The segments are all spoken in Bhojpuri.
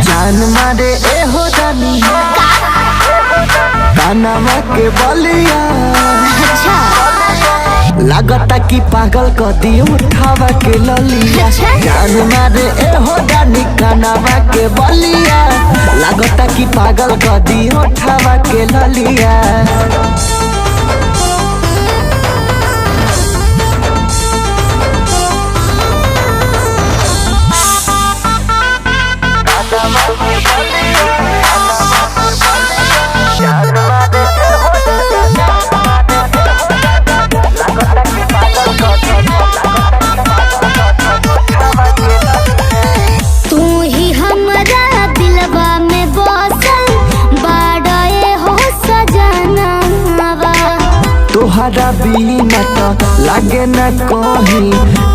जान मारे ए हो जानी कानवा के बलिया। लागता कि पागल क दियो उठावा के ललिया। जान मारे ए हो जानी कानवा के बलिया। लागता कि पागल क दियो उठावा के ललिया। तोहरा बिना तो लागे न कहीं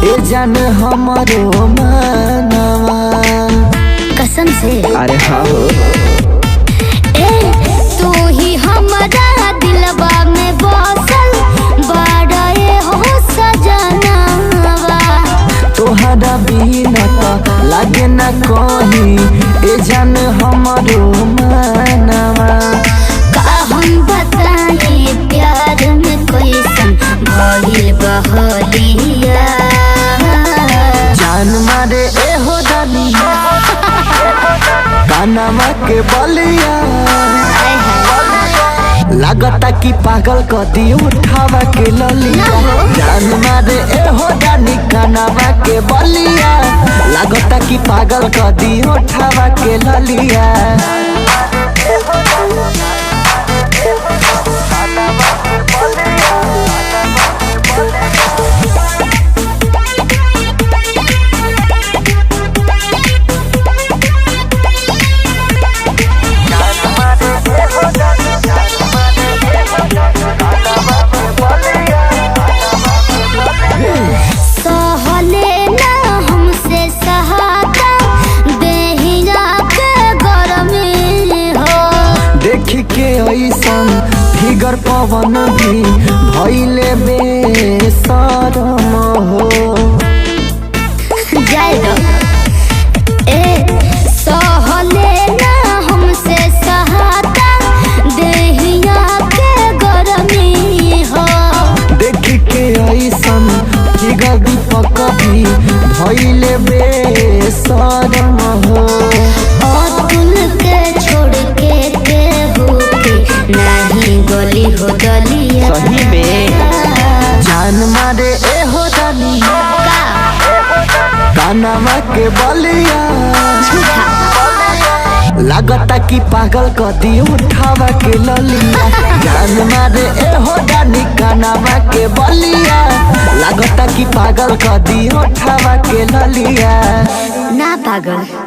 ए जान हमरो मनवा। कसम से अरे हाँ हो ए तू ही हमारा दिलवा में बसल बड़ा ए हो सजनवा। तोहरा बिना तो लागे न कहीं ए जान हमरो मनवा। हम बताई प्यार में कैसन भइल बहलिया। जान मारे ए हो जानी कानवा के बलिया। लागता कि पागल क दियो उठावा के ललिया। जान मारे ए हो जानी कानवा के बलिया। लागता कि पागल क दियो उठावा के ललिया। के ऐसन फिगर पवन भी भइले बेशरम हो। जाए दो ए सहले ना हमसे सहाता देहिया के गरमी हो। देख के ऐसन फिगर दीपक भी भइले बेशरम हो। गली हो गलिया सही में जान मारे ए हो जानी कानवा के बलिया। लागता कि पागल क दियो उठावा के ललिया। जान मारे ए हो जानी कानवा के बलिया। लागता कि पागल क दियो उठावा के ललिया। ना पागल।